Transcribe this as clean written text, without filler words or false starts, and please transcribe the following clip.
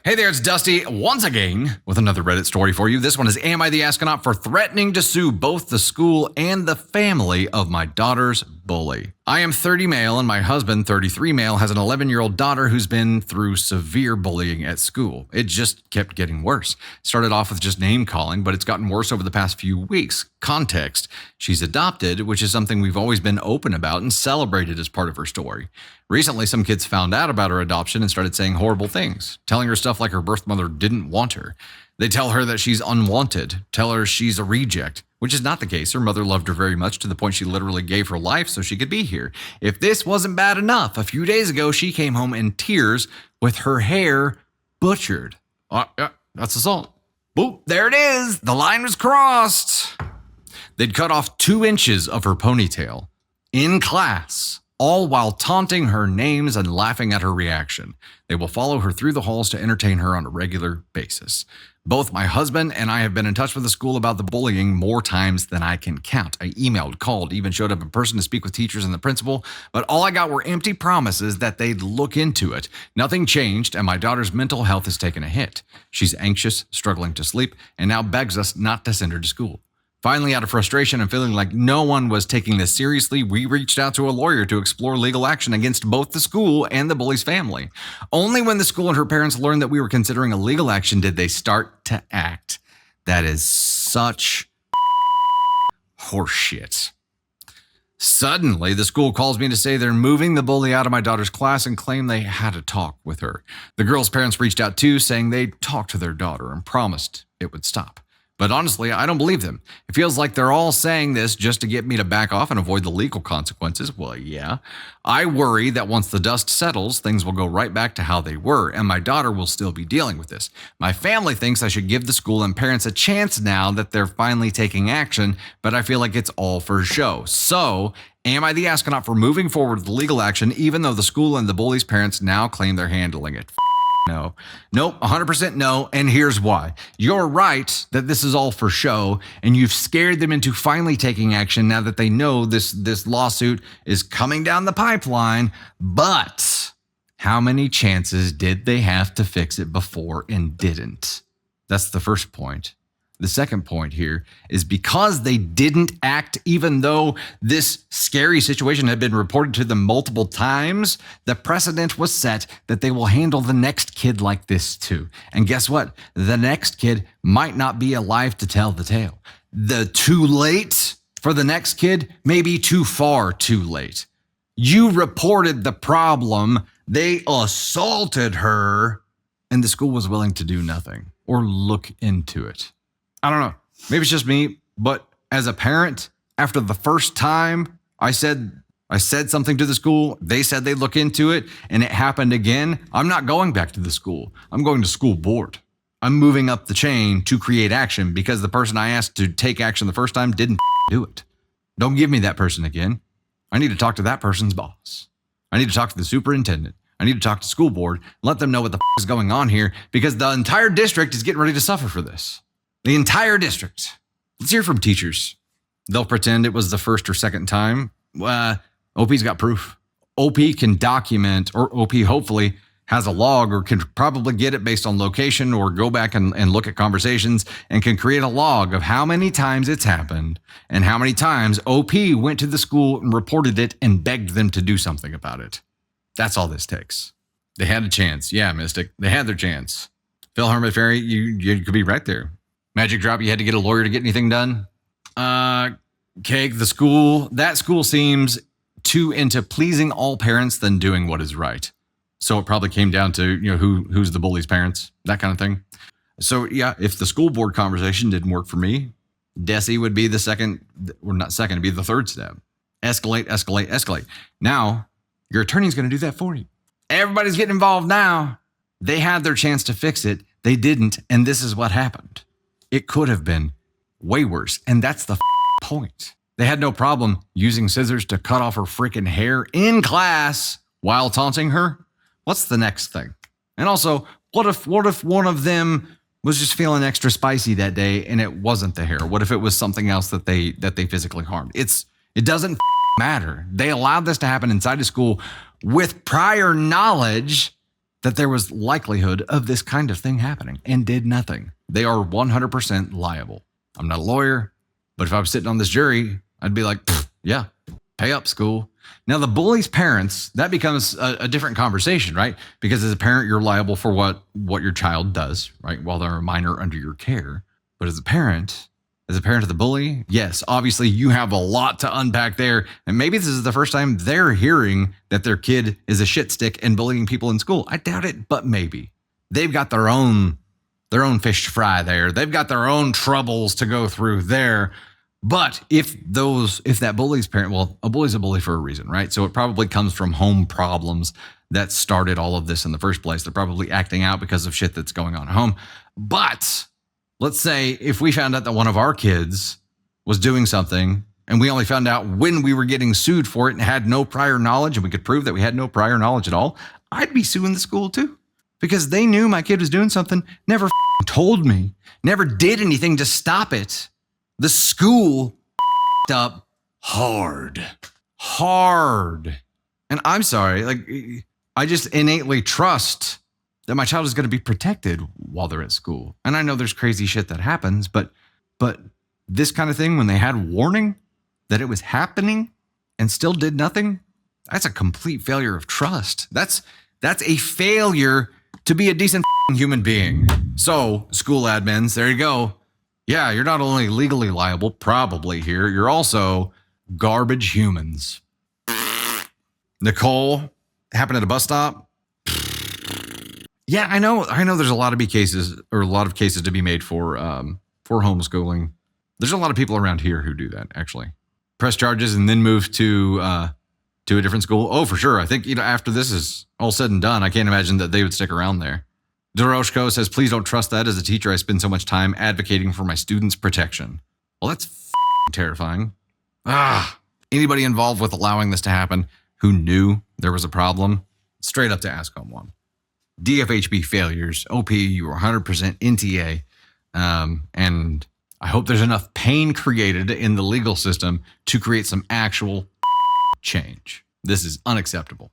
Hey there, it's Dusty once again with another Reddit story for you. This one is, am I the astronaut for threatening to sue both the school and the family of my daughter's bully? I am 30 male and my husband, 33 male, has an 11-year-old daughter who's been through severe bullying at school. It just kept getting worse. Started off with just name calling, but it's gotten worse over the past few weeks. Context, she's adopted, which is something we've always been open about and celebrated as part of her story. Recently, some kids found out about her adoption and started saying horrible things, telling her stuff like her birth mother didn't want her. They tell her that she's unwanted, tell her she's a reject, which is not the case. Her mother loved her very much to the point she literally gave her life so she could be here. If this wasn't bad enough, a few days ago, she came home in tears with her hair butchered. Yeah, that's assault. Boop, there it is. The line was crossed. They'd cut off 2 inches of her ponytail in class, all while taunting her names and laughing at her reaction. They will follow her through the halls to entertain her on a regular basis. Both my husband and I have been in touch with the school about the bullying more times than I can count. I emailed, called, even showed up in person to speak with teachers and the principal, but all I got were empty promises that they'd look into it. Nothing changed, and my daughter's mental health has taken a hit. She's anxious, struggling to sleep, and now begs us not to send her to school. Finally, out of frustration and feeling like no one was taking this seriously, we reached out to a lawyer to explore legal action against both the school and the bully's family. Only when the school and her parents learned that we were considering a legal action did they start to act. That is such horseshit. Suddenly, the school calls me to say they're moving the bully out of my daughter's class and claim they had a talk with her. The girl's parents reached out too, saying they'd talked to their daughter and promised it would stop. But honestly, I don't believe them. It feels like they're all saying this just to get me to back off and avoid the legal consequences. Well, yeah. I worry that once the dust settles, things will go right back to how they were, and my daughter will still be dealing with this. My family thinks I should give the school and parents a chance now that they're finally taking action, but I feel like it's all for show. So, am I the astronaut for moving forward with legal action, even though the school and the bully's parents now claim they're handling it? No. Nope, 100% no, and here's why. You're right that this is all for show, and you've scared them into finally taking action now that they know this lawsuit is coming down the pipeline, but how many chances did they have to fix it before and didn't? That's the first point. The second point here is because they didn't act, even though this scary situation had been reported to them multiple times, the precedent was set that they will handle the next kid like this too. And guess what? The next kid might not be alive to tell the tale. The too late for the next kid may be too far too late. You reported the problem, they assaulted her, and the school was willing to do nothing or look into it. I don't know. Maybe it's just me, but as a parent, after the first time I said something to the school, they said they'd look into it, and it happened again, I'm not going back to the school. I'm going to school board. I'm moving up the chain to create action because the person I asked to take action the first time didn't do it. Don't give me that person again. I need to talk to that person's boss. I need to talk to the superintendent. I need to talk to school board, let them know what the is going on here because the entire district is getting ready to suffer for this. The entire district. Let's hear from teachers. They'll pretend it was the first or second time. OP's got proof. OP can document, or OP hopefully has a log or can probably get it based on location or go back and look at conversations and can create a log of how many times it's happened and how many times OP went to the school and reported it and begged them to do something about it. That's all this takes. They had a chance. Yeah, Mystic. They had their chance. Phil Hermit Fairy, you could be right there. Magic Drop, you had to get a lawyer to get anything done? Cake, that school seems too into pleasing all parents than doing what is right. So it probably came down to, who's the bully's parents, that kind of thing. So yeah, if the school board conversation didn't work for me, DESE would be the second, or not second, it'd be the third step. Escalate, escalate, escalate. Now, your attorney's going to do that for you. Everybody's getting involved now. They had their chance to fix it. They didn't, and this is what happened. It could have been way worse, and that's the point. They had no problem using scissors to cut off her freaking hair in class while taunting her. What's the next thing? And also, what if one of them was just feeling extra spicy that day and it wasn't the hair? What if it was something else that they physically harmed? It doesn't matter. They allowed this to happen inside of school with prior knowledge that there was likelihood of this kind of thing happening and did nothing. They are 100% liable. I'm not a lawyer, but if I was sitting on this jury, I'd be like, yeah, pay up, school. Now, the bully's parents, that becomes a different conversation, right? Because as a parent, you're liable for what your child does, right? While they're a minor under your care. But as a parent of the bully, yes, obviously you have a lot to unpack there. And maybe this is the first time they're hearing that their kid is a shit stick and bullying people in school. I doubt it, but maybe. They've got their own fish to fry there. They've got their own troubles to go through there. But if that bully's parent, well, a bully's a bully for a reason, right? So it probably comes from home problems that started all of this in the first place. They're probably acting out because of shit that's going on at home. But let's say if we found out that one of our kids was doing something and we only found out when we were getting sued for it and had no prior knowledge, and we could prove that we had no prior knowledge at all, I'd be suing the school too, because they knew my kid was doing something, never told me, never did anything to stop it. The school up hard. And I'm sorry, like, I just innately trust that my child is going to be protected while they're at school. And I know there's crazy shit that happens, but this kind of thing, when they had warning that it was happening and still did nothing, that's a complete failure of trust. That's a failure to be a decent human being. So, school admins, there you go. Yeah, you're not only legally liable, probably here, you're also garbage humans. Nicole, happened at a bus stop. Yeah, I know there's a lot of cases to be made for homeschooling. There's a lot of people around here who do that, actually. Press charges and then move to a different school. Oh, for sure. I think, after this is all said and done, I can't imagine that they would stick around there. Doroshko says, please don't trust that. As a teacher, I spend so much time advocating for my students' protection. Well, that's terrifying. Anybody involved with allowing this to happen who knew there was a problem, straight up to ASCOM 1. DFHB failures. OP, you were 100% NTA. And I hope there's enough pain created in the legal system to create some actual change. This is unacceptable.